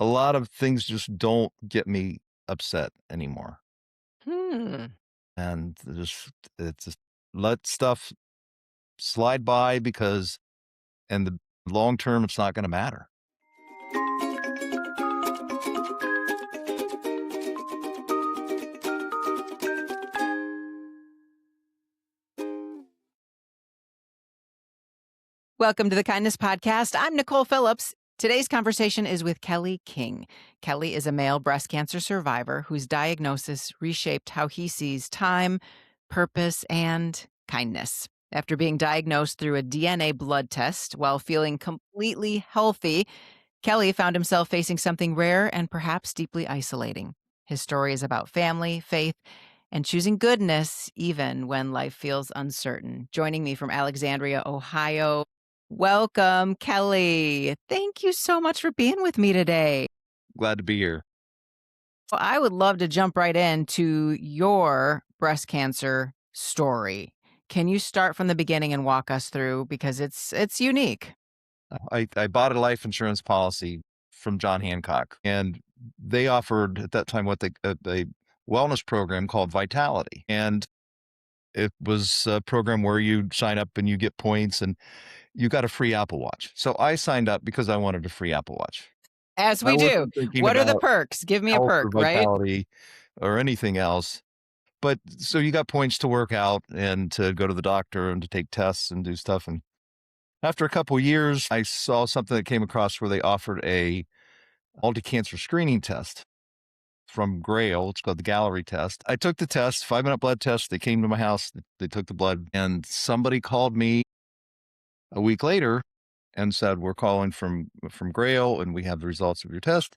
a lot of things just don't get me upset anymore. Hmm. And it's just let stuff slide by because in the long term, it's not going to matter. Welcome to the Kindness Podcast. I'm Nicole Phillips. Today's conversation is with Kelley King. Kelley is a male breast cancer survivor whose diagnosis reshaped how he sees time, purpose, and kindness. After being diagnosed through a DNA blood test while feeling completely healthy, Kelley found himself facing something rare and perhaps deeply isolating. His story is about family, faith, and choosing goodness even when life feels uncertain. Joining me from Alexandria, Ohio. Welcome, Kelley. Thank you so much for being with me today. Glad to be here. Well, I would love to jump right into your breast cancer story. Can you start from the beginning and walk us through, because it's unique? I bought a life insurance policy from John Hancock, and they offered at that time what a wellness program called Vitality. And it was a program where you sign up and you get points and you got a free Apple Watch. So I signed up because I wanted a free Apple Watch. As I we do. wasn't thinking What are the about perks? Give me a health or perk, right? vitality or anything else. But so you got points to work out and to go to the doctor and to take tests and do stuff. And after a couple of years, I saw something that came across where they offered a multi-cancer screening test from Grail. It's called the Gallery test. I took the test, 5-minute blood test. They came to my house. They took the blood, and somebody called me a week later and said, "We're calling from Grail, and we have the results of your test,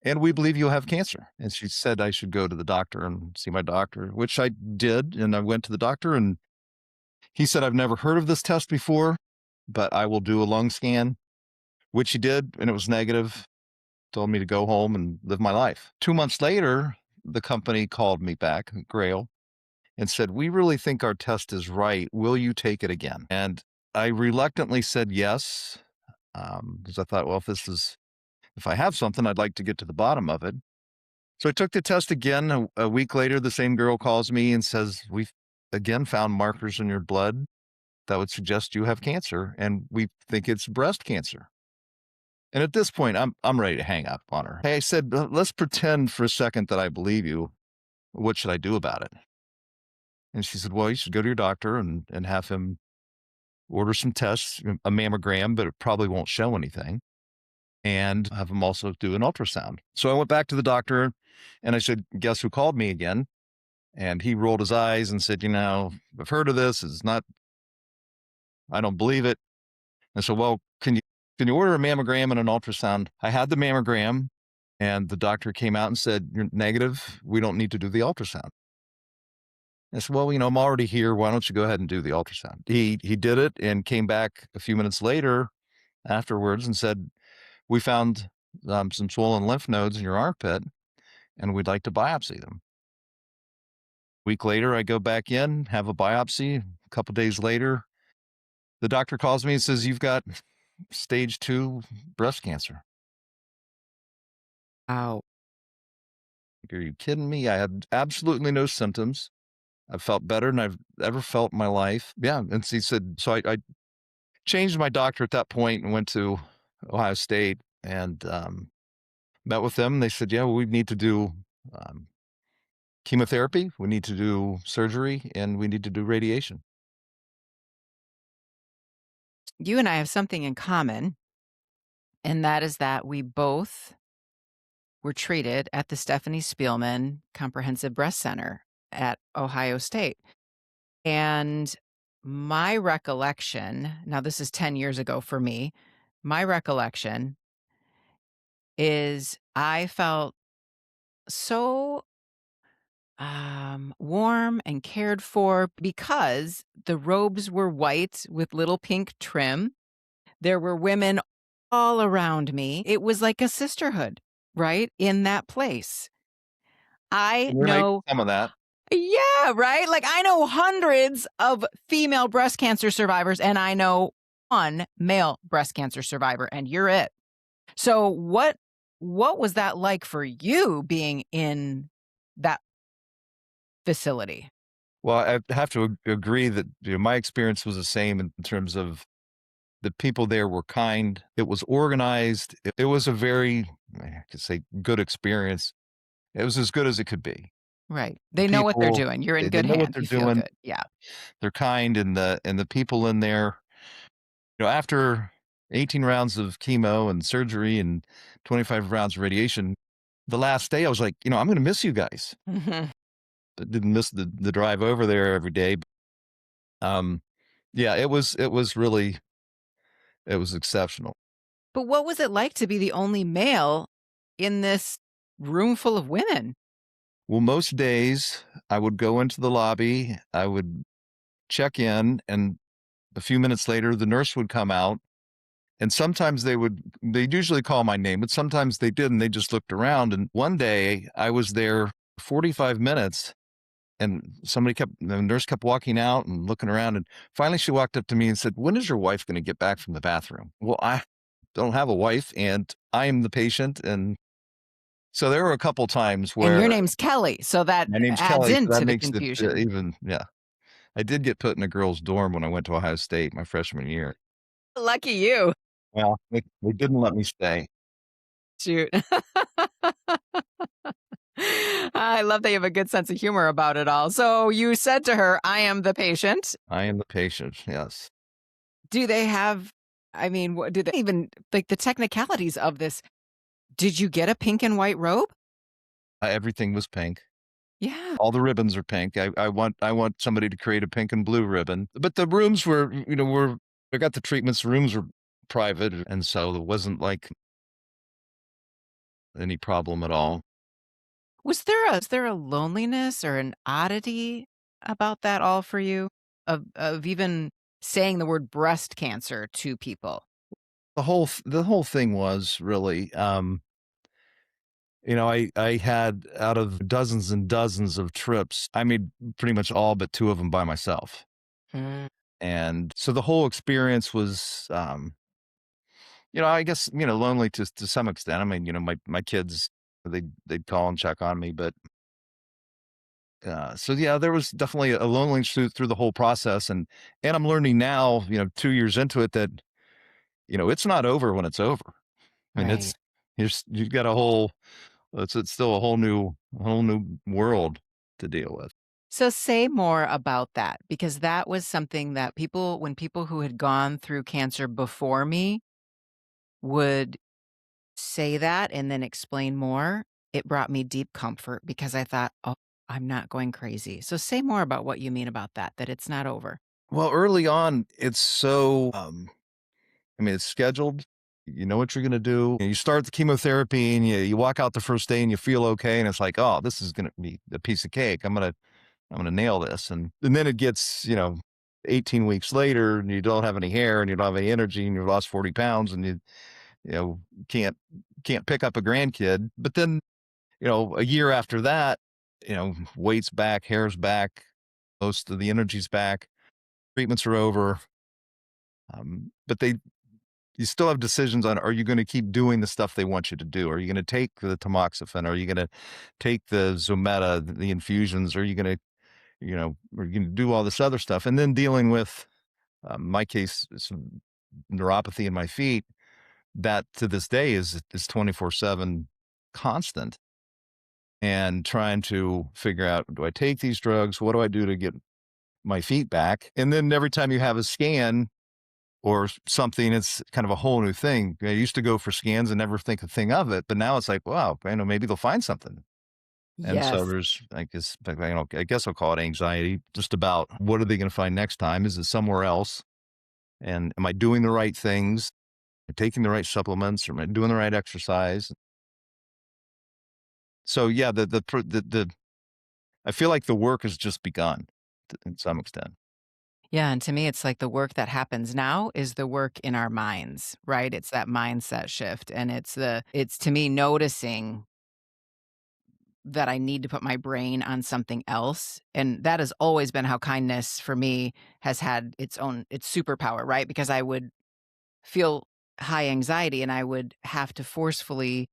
and we believe you have cancer." And she said I should go to the doctor and see my doctor, which I did. And I went to the doctor, and he said, "I've never heard of this test before, but I will do a lung scan," which he did, and it was negative. Told me to go home and live my life. 2 months later, the company called me back, Grail, and said, "We really think our test is right. Will you take it again?" And I reluctantly said yes, because I thought, well, if I have something, I'd like to get to the bottom of it. So I took the test again. A week later, the same girl calls me and says, "We've again found markers in your blood that would suggest you have cancer, and we think it's breast cancer." And at this point, I'm ready to hang up on her. Hey, I said, "Let's pretend for a second that I believe you. What should I do about it?" And she said, "Well, you should go to your doctor and have him order some tests, a mammogram, but it probably won't show anything, and have him also do an ultrasound." So I went back to the doctor and I said, "Guess who called me again?" And he rolled his eyes and said, "I've heard of this. It's not, I don't believe it." And so, "Well, can you order a mammogram and an ultrasound?" I had the mammogram, and the doctor came out and said, "You're negative. We don't need to do the ultrasound." I said, "Well, I'm already here. Why don't you go ahead and do the ultrasound?" He did it and came back a few minutes later afterwards and said, "We found some swollen lymph nodes in your armpit, and we'd like to biopsy them." Week later, I go back in, have a biopsy. A couple days later, the doctor calls me and says, "You've got stage 2 breast cancer." Wow. Are you kidding me? I had absolutely no symptoms. I felt better than I've ever felt in my life. Yeah. And he said, so I changed my doctor at that point and went to Ohio State and met with them. They said, "Yeah, well, we need to do um, chemotherapy, we need to do surgery, and we need to do radiation." You and I have something in common, and that is that we both were treated at the Stephanie Spielman Comprehensive Breast Center at Ohio State. And my recollection, now this is 10 years ago for me, my recollection is I felt so warm and cared for because the robes were white with little pink trim. There were women all around me. It was like a sisterhood, right? In that place. I There may be know, some of that. yeah, right? Like I know hundreds of female breast cancer survivors, and I know one male breast cancer survivor, and you're it. So, what What was that like for you being in that facility? Well, I have to agree that, my experience was the same in terms of the people there were kind. It was organized. It was a very, I could say, good experience. It was as good as it could be. Right. The They know what they're people, doing. You're in they good know what hands. they're You feel doing. good. Yeah. They're kind, and the people in there, after 18 rounds of chemo and surgery and 25 rounds of radiation, the last day I was like, I'm going to miss you guys. Mhm. I didn't miss the drive over there every day. Um, yeah, it was really, it was exceptional. But what was it like to be the only male in this room full of women? Well, most days I would go into the lobby, I would check in, and a few minutes later, the nurse would come out. And sometimes they'd usually call my name, but sometimes they didn't. They just looked around. And one day I was there 45 minutes, and the nurse kept walking out and looking around. And finally she walked up to me and said, "When is your wife going to get back from the bathroom?" Well, I don't have a wife, and I am the patient. And so there were a couple times And your where name's Kelly, so that my name's adds Kelley. So that into the makes it confusion. even, yeah. I did get put in a girls' dorm when I went to Ohio State my freshman year. Lucky you. Well, they didn't let me stay. Shoot. I love that you have a good sense of humor about it all. So you said to her, I am the patient. I am the patient, yes. Do they have, I mean, what do they even, like the technicalities of this? Did you get a pink and white robe? Everything was pink. Yeah. All the ribbons are pink. I want somebody to create a pink and blue ribbon. But the rooms were I got the treatments, the rooms were private, and so there wasn't like any problem at all. Was there a loneliness or an oddity about that all for you? Of even saying the word breast cancer to people? The whole thing was really, I had, out of dozens and dozens of trips, I made pretty much all but two of them by myself. Mm. And so the whole experience was, I guess, lonely to some extent. I mean, my kids, they'd call and check on me, but so yeah, there was definitely a loneliness through the whole process. And I'm learning now, 2 years into it, that it's not over when it's over. I mean, Right. you've got a whole, it's still a whole new world to deal with. So say more about that because that was something that when people who had gone through cancer before me would say that and then explain more, it brought me deep comfort because I thought, "Oh, I'm not going crazy." So say more about what you mean about that it's not over. Well, early on, it's so, I mean, it's scheduled. You know what you're going to do. You start the chemotherapy, and you walk out the first day and you feel okay. And it's like, oh, this is going to be a piece of cake. I'm going to nail this. And then it gets, 18 weeks later, and you don't have any hair, and you don't have any energy, and you've lost 40 pounds, and you know, can't, can't pick up a grandkid. But then, a year after that, weight's back, hair's back, most of the energy's back, treatments are over. But you still have decisions on, are you going to keep doing the stuff they want you to do? Are you going to take the tamoxifen? Are you going to take the Zometa, the infusions? Are you going to, are you going to do all this other stuff? And then dealing with, my case, some neuropathy in my feet that to this day is 24/7 constant, and trying to figure out, do I take these drugs? What do I do to get my feet back? And then every time you have a scan or something, it's kind of a whole new thing. I used to go for scans and never think a thing of it, but now it's like, wow, maybe they'll find something. And so Yes. there's, I guess I'll call it anxiety, just about what are they going to find next time? Is it somewhere else? And am I doing the right things? Am I taking the right supplements? Or am I doing the right exercise? So yeah, I feel like the work has just begun in some extent. Yeah, and to me, it's like the work that happens now is the work in our minds, right? It's that mindset shift, and it's to me noticing that I need to put my brain on something else, and that has always been how kindness for me has had its superpower, right? Because I would feel high anxiety and I would have to forcefully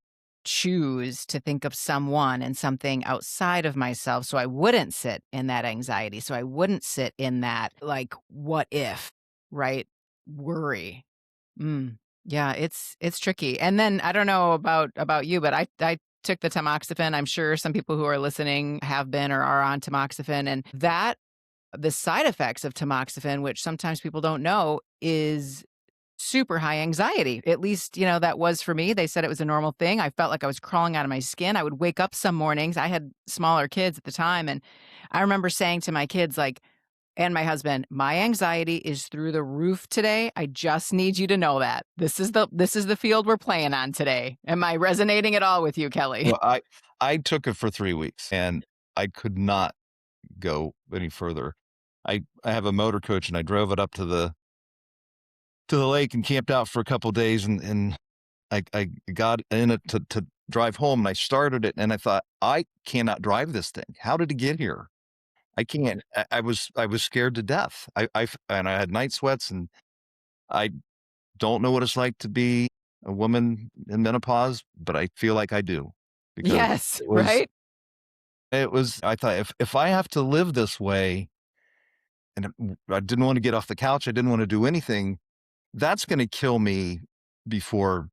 choose to think of someone and something outside of myself so I wouldn't sit in that anxiety, so I wouldn't sit in that, like, what if, right? Worry. Mm. Yeah, it's tricky. And then I don't know about you, but I took the tamoxifen. I'm sure some people who are listening have been or are on tamoxifen, and that the side effects of tamoxifen, which sometimes people don't know, is super high anxiety. At least, that was for me. They said it was a normal thing. I felt like I was crawling out of my skin. I would wake up some mornings. I had smaller kids at the time, and I remember saying to my kids, like, and my husband, "My anxiety is through the roof today. I just need you to know that. This is the field we're playing on today." Am I resonating at all with you, Kelly? Well, I took it for 3 weeks, and I could not go any further. I have a motor coach, and I drove it up to the lake and camped out for a couple days, and I got in it to drive home, and I started it, and I thought, "I cannot drive this thing. How did it get here? I can't." I was scared to death. And I had night sweats, and I don't know what it's like to be a woman in menopause, but I feel like I do because Yes, it was right? it was I thought if I have to live this way and I didn't want to get off the couch, I didn't want to do anything, that's going to kill me before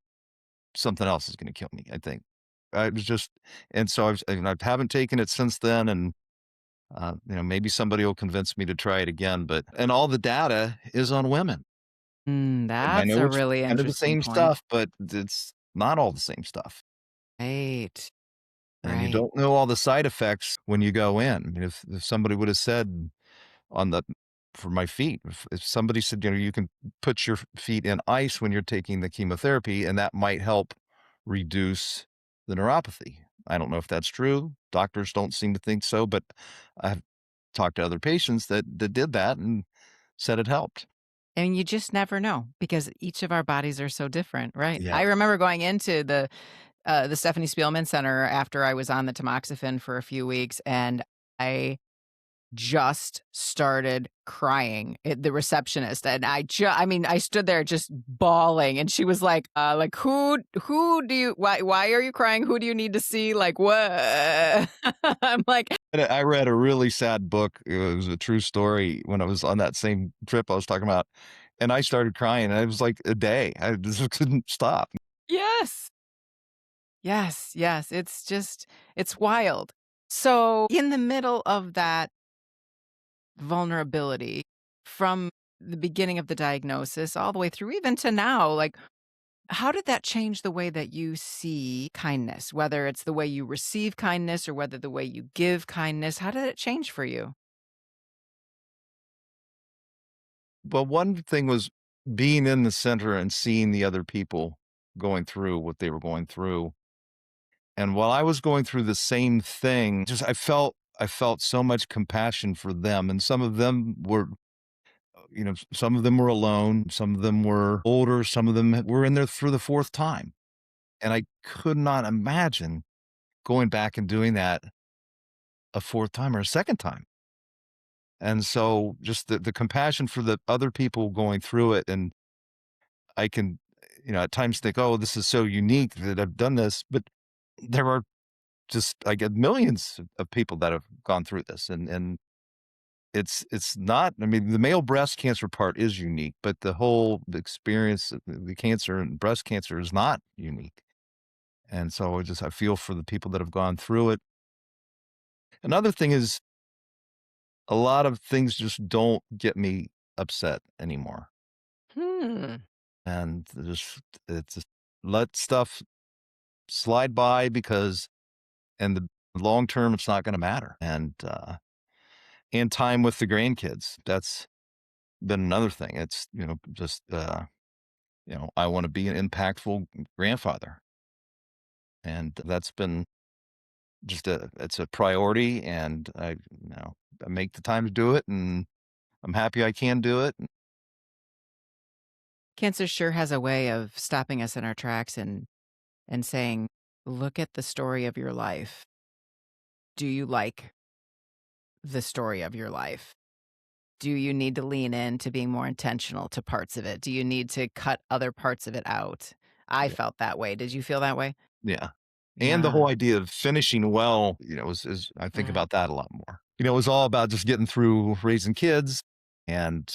something else is going to kill me, I think. I was just and so and I haven't taken it since then, and maybe somebody will convince me to try it again, but and all the data is on women. And I That's know a it's really kind of the interesting same point. stuff, but it's not all the same stuff. Right, And you right. don't know all the side effects when you go in. I mean, if somebody would have said on the for my feet, if somebody said, you can put your feet in ice when you're taking the chemotherapy, and that might help reduce the neuropathy. I don't know if that's true. Doctors don't seem to think so, but I've talked to other patients that did that and said it helped. And you just never know because each of our bodies are so different, right? Yeah. I remember going into the Stephanie Spielman Center after I was on the tamoxifen for a few weeks, and I just started crying at the receptionist, and I mean, I stood there just bawling, and she was like, "Who do you why are you crying? Who do you need to see? Like, what?" I'm like, And I read a really sad book. It was a true story when I was on that same trip I was talking about, and I started crying, and it was like a day. I just couldn't stop. "Yes. Yes, yes." It's wild. So, in the middle of that vulnerability from the beginning of the diagnosis all the way through even to now, like, how did that change the way that you see kindness? Whether it's the way you receive kindness or whether the way you give kindness, how did it change for you? But one thing was being in the center and seeing the other people going through what they were going through. And while I was going through the same thing, just I felt so much compassion for them. And some of them were, some of them were alone, some of them were older, some of them were in there for the fourth time. And I could not imagine going back and doing that a fourth time or a second time. And so just the compassion for the other people going through it, and I can, at times think, "Oh, this is so unique that I've done this," but there are just I get millions of people that have gone through this, and it's not. I mean, the male breast cancer part is unique, but the whole experience of the cancer and breast cancer is not unique. And so I feel for the people that have gone through it. Another thing is a lot of things just don't get me upset anymore, Hmm. and it's just let stuff slide by because in the long term, it's not gonna matter, and time with the grandkids, that's been another thing. It's, just, I wanna be an impactful grandfather, and that's been just it's a priority, and I make the time to do it, and I'm happy I can do it. Cancer sure has a way of stopping us in our tracks and saying, "Look at the story of your life. Do you like the story of your life? Do you need to lean into being more intentional to parts of it? Do you need to cut other parts of it out?" I Yeah, felt that way. Did you feel that way? yeah. And the Yeah. whole idea of finishing well, is I think Mm. about that a lot more. It was all about just getting through raising kids and,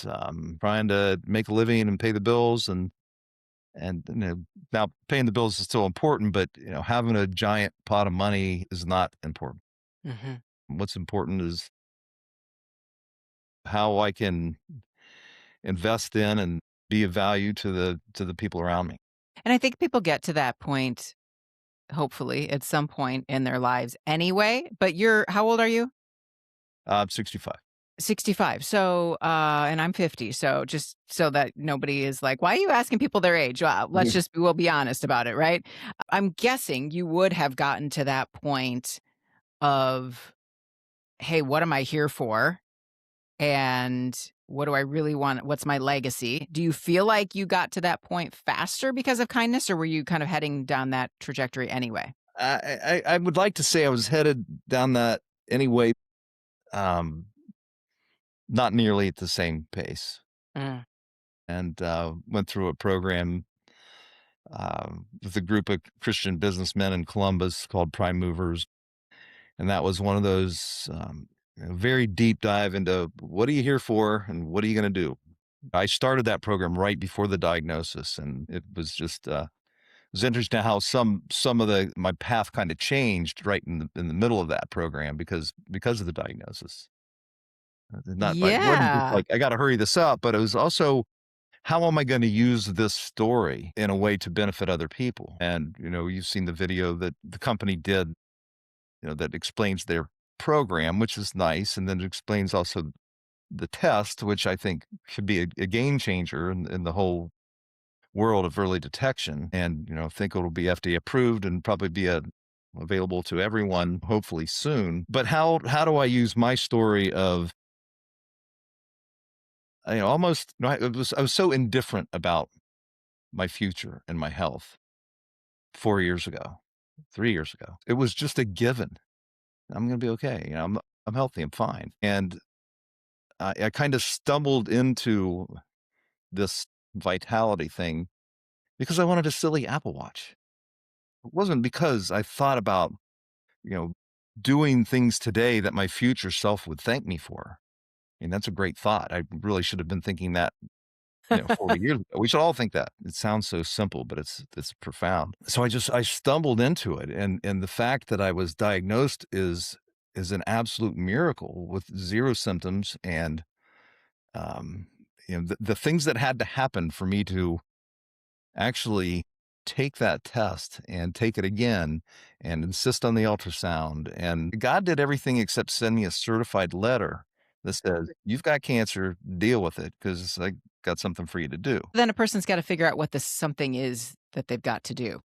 trying to make a living and pay the bills and now paying the bills is still important, but, having a giant pot of money is not important. Mhm. What's important is how I can invest in and be of value to the people around me. And I think people get to that point, hopefully, at some point in their lives anyway, but you're how old are you? I'm 65. 65. So, and I'm 50. So just so that nobody is like, why are you asking people their age? Well, we'll be honest about it, right? I'm guessing you would have gotten to that point of, hey, what am I here for? And what do I really want? What's my legacy? Do you feel like you got to that point faster because of kindness, or were you kind of heading down that trajectory anyway? I would like to say I was headed down that anyway, um, not nearly at the same pace, Mm. and, went through a program, with a group of Christian businessmen in Columbus called Prime Movers, and that was one of those, very deep dive into what are you here for and what are you gonna do? I started that program right before the diagnosis, and it was just, it was interesting how some of the my path kinda changed right in the middle of that program because of the diagnosis. Not like it wasn't just Yeah. like, "I gotta hurry this up," but it was also, "How am I gonna use this story in a way to benefit other people?" And, you've seen the video that the company did, that explains their program, which is nice, and then it explains also the test, which I think could be a game changer in the whole world of early detection. And, I think it'll be FDA approved and probably be available to everyone hopefully soon. But how do I use my story of, almost, I was so indifferent about my future and my health 4 years ago, 3 years ago. It was just a given. I'm going to be okay. I'm healthy. I'm fine. And I kind of stumbled into this vitality thing because I wanted a silly Apple Watch. It wasn't because I thought about, you know, doing things today that my future self would thank me for. I mean, that's a great thought. I really should have been thinking that, 40 years ago. We should all think that. It sounds so simple, but it's profound. So I stumbled into it, and the fact that I was diagnosed is an absolute miracle with 0 symptoms and, um, the things that had to happen for me to actually take that test and take it again and insist on the ultrasound. And God did everything except send me a certified letter that says, "You've got cancer, deal with it because I got something for you to do." Then a person's gotta figure out what the something is that they've got to do.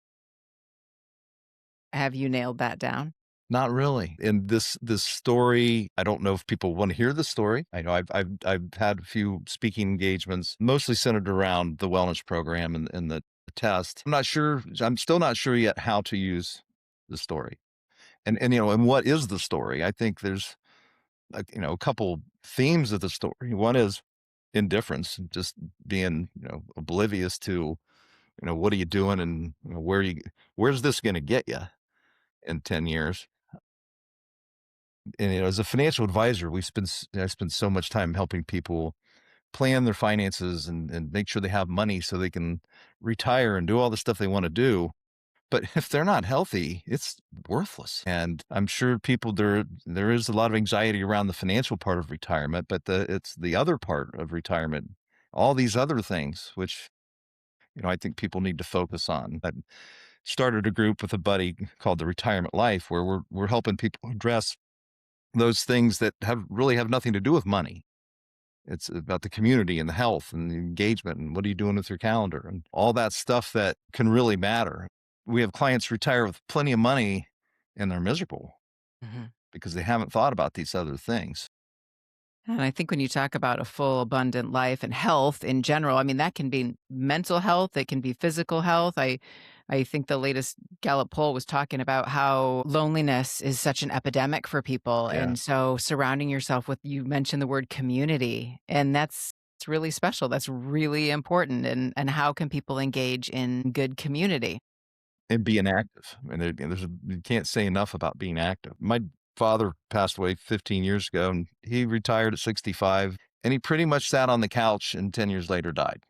Have you nailed that down? Not really. And this story, I don't know if people want to hear the story. I know I've had a few speaking engagements, mostly centered around the wellness program and the test. I'm not sure. I'm still not sure yet how to use the story. And what is the story? I think there's a couple themes of the story. One is indifference, just being oblivious to what are you doing and where's this going to get you in 10 years. And as a financial advisor, I spend so much time helping people plan their finances and make sure they have money so they can retire and do all the stuff they want to do. But if they're not healthy, it's worthless. And I'm sure people there is a lot of anxiety around the financial part of retirement, but it's the other part of retirement, all these other things, which I think people need to focus on. I started a group with a buddy called the Retirement Life, where we're helping people address those things that have nothing to do with money. It's about the community and the health and the engagement and what are you doing with your calendar and all that stuff that can really matter. We have clients retire with plenty of money and they're miserable Mhm. because they haven't thought about these other things. And I think when you talk about a full, abundant life and health in general, I mean, that can be mental health, it can be physical health. I think the latest Gallup poll was talking about how loneliness is such an epidemic for people. Yeah. And so surrounding yourself with, you mentioned the word community, and that's it's really special. That's really important. And how can people engage in good community? and being active. And you can't say enough about being active. My father passed away 15 years ago, and he retired at 65, and he pretty much sat on the couch and 10 years later died.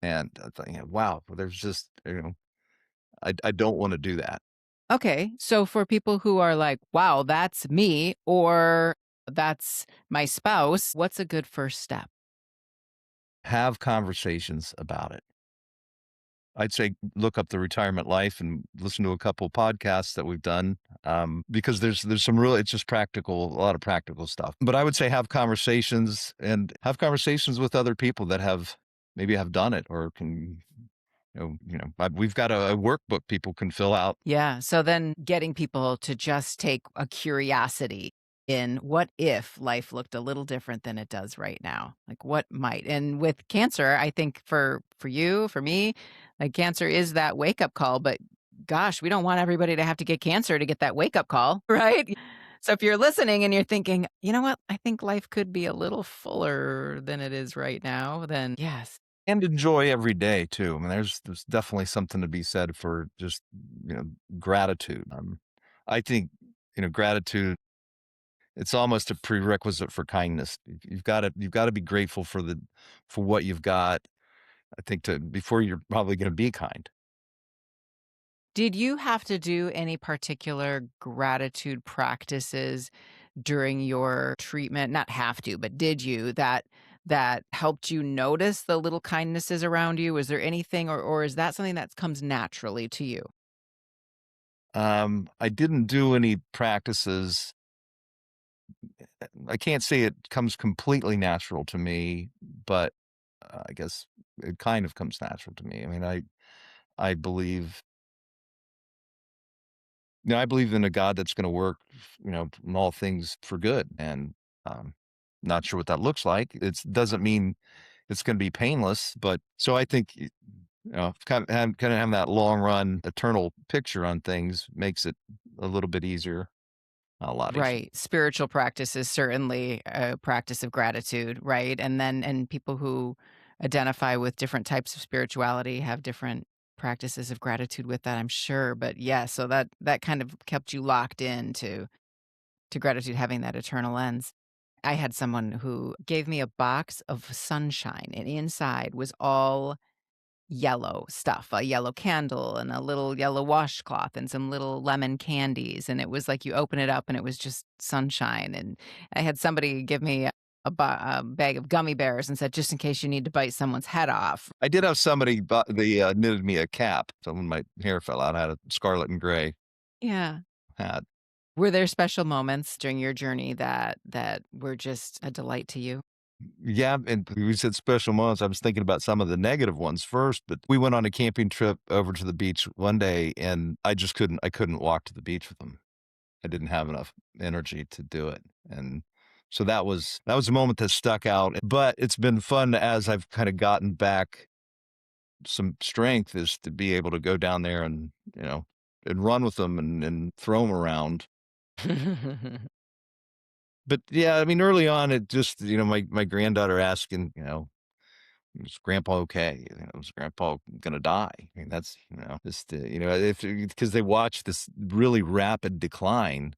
And I thought, wow, well, there's just, I don't want to do that. Okay. So for people who are like, wow, that's me or that's my spouse, what's a good first step? Have conversations about it. I'd say look up the retirement life and listen to a couple podcasts that we've done, because there's some real, it's just practical, a lot of practical stuff. But I would say have conversations and have conversations with other people that have maybe have done it or can, we've got a workbook people can fill out. Yeah. So then getting people to just take a curiosity in what if life looked a little different than it does right now? Like what might? And with cancer, I think for you, for me, like cancer is that wake up call, but gosh, we don't want everybody to have to get cancer to get that wake up call, right? So if you're listening and you're thinking, you know what, I think life could be a little fuller than it is right now, then yes. And enjoy every day too. I mean, there's definitely something to be said for just, you know, gratitude. I think, gratitude, it's almost a prerequisite for kindness. You've got to be grateful for what you've got. I think to before you're probably going to be kind. Did you have to do any particular gratitude practices during your treatment? Not have to, but did you that helped you notice the little kindnesses around you? Was there anything or is that something that comes naturally to you? I didn't do any practices. I can't say it comes completely natural to me, but I guess it kind of comes natural to me. I mean, I believe I believe in a God that's gonna work, in all things for good, and, not sure what that looks like. It doesn't mean it's gonna be painless, but so I think, kinda having that long run eternal picture on things makes it a little bit easier, a lot easier. Right. Spiritual practice is certainly a practice of gratitude, right? And then and people who identify with different types of spirituality have different practices of gratitude with that, I'm sure. But yeah, so that kind of kept you locked in to gratitude having that eternal lens. I had someone who gave me a box of sunshine, and inside was all yellow stuff, a yellow candle and a little yellow washcloth and some little lemon candies, and it was like you open it up and it was just sunshine, and I had somebody give me a bag of gummy bears and said, "Just in case you need to bite someone's head off." I did have somebody they, knitted me a cap, so when my hair fell out, I had a scarlet and gray Yeah. hat. Were there special moments during your journey that were just a delight to you? Yeah, and we said special moments. I was thinking about some of the negative ones first, but we went on a camping trip over to the beach one day, and I couldn't walk to the beach with them. I didn't have enough energy to do it, and so that was a moment that stuck out, but it's been fun as I've kinda gotten back some strength is to be able to go down there and, and run with them and throw them around. But, yeah, I mean, early on, it just, my granddaughter asking, "Is grandpa okay? Is grandpa gonna die?" I mean, that's, just, if because they watch this really rapid decline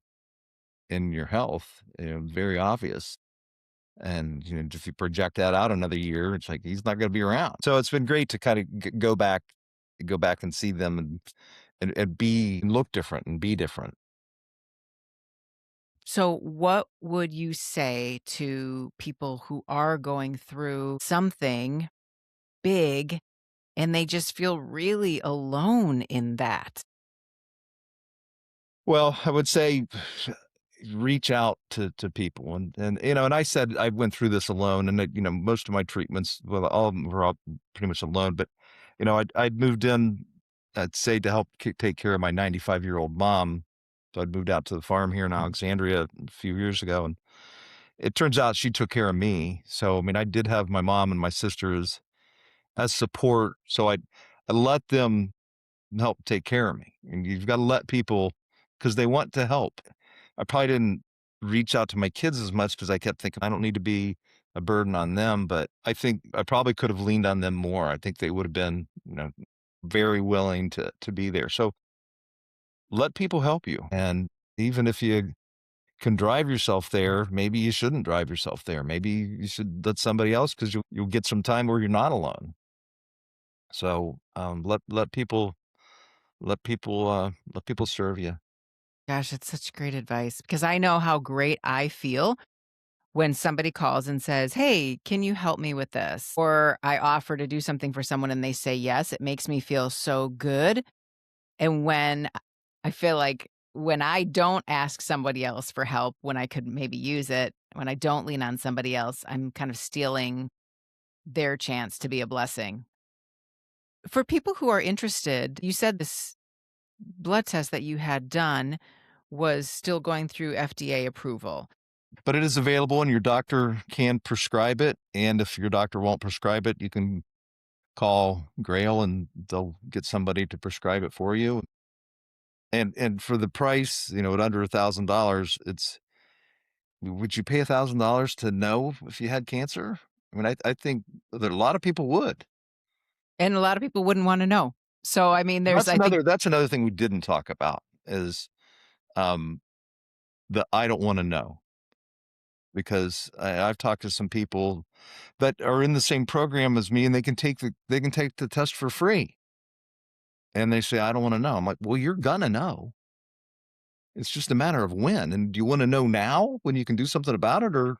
in your health, very obvious. And, if you project that out another year, it's like he's not gonna be around. So it's been great to kinda go back and see them and be and look different and be different. So, what would you say to people who are going through something big and they just feel really alone in that? Well, I would say reach out to people and I said I went through this alone and that, most of my treatments, well, all of them were all pretty much alone, but, I'd moved in, I'd say to help take care of my 95-year-old mom. So I'd moved out to the farm here in Alexandria a few years ago, and it turns out she took care of me. So, I mean, I did have my mom and my sisters as support. So I let them help take care of me. And you've got to let people because they want to help. I probably didn't reach out to my kids as much because I kept thinking I don't need to be a burden on them. But I think I probably could have leaned on them more. I think they would have been, very willing to be there. So let people help you. And even if you can drive yourself there, maybe you shouldn't drive yourself there. Maybe you should let somebody else because you'll get some time where you're not alone. So let people serve you. Gosh, it's such great advice because I know how great I feel when somebody calls and says, "Hey, can you help me with this?" Or I offer to do something for someone and they say yes, it makes me feel so good. And when I feel like when I don't ask somebody else for help when I could maybe use it, when I don't lean on somebody else, I'm kind of stealing their chance to be a blessing. For people who are interested, you said this blood test that you had done was still going through FDA approval. But it is available and your doctor can prescribe it. And if your doctor won't prescribe it, you can call Grail and they'll get somebody to prescribe it for you. And for the price, at under $1,000, it's would you pay $1,000 to know if you had cancer? I mean, I think that a lot of people would. And a lot of people wouldn't wanna know. So, I mean, there's That's I think another thing we didn't talk about is um the I don't want to know because I've talked to some people that are in the same program as me and they can take the test for free and they say I don't want to know. I'm like, well, you're gonna know. It's just a matter of when. And do you want to know now when you can do something about it or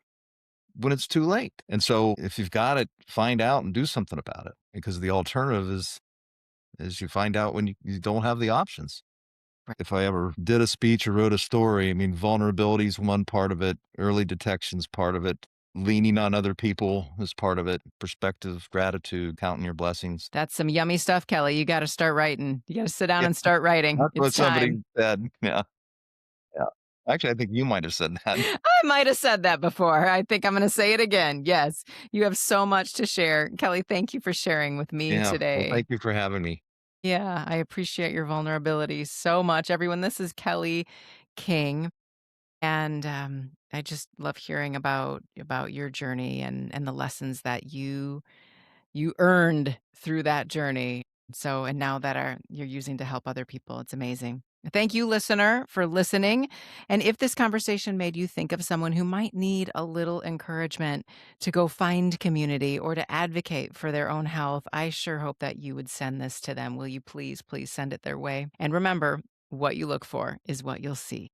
when it's too late? And so if you've got it, find out and do something about it because the alternative is you find out when you don't have the options. right. If I ever did a speech or wrote a story, I mean, vulnerability is one part of it, early detection's part of it, leaning on other people is part of it, perspective, gratitude, counting your blessings. That's some yummy stuff, Kelly. You gotta start writing. You gotta sit down Yeah, and start writing. that's It's what somebody time. said. Yeah, yeah. Actually, I think you might have said that. I might have said that before. I think I'm gonna say it again. Yes. You have so much to share. Kelly, thank you for sharing with me Yeah. Well, today. thank you for having me. Yeah, I appreciate your vulnerability so much. Everyone, this is Kelley King. And, I just love hearing about your journey and the lessons that you earned through that journey. So and now that are you're using to help other people. It's amazing. Thank you, listener, for listening. And if this conversation made you think of someone who might need a little encouragement to go find community or to advocate for their own health, I sure hope that you would send this to them. Will you please, please send it their way? And remember, what you look for is what you'll see.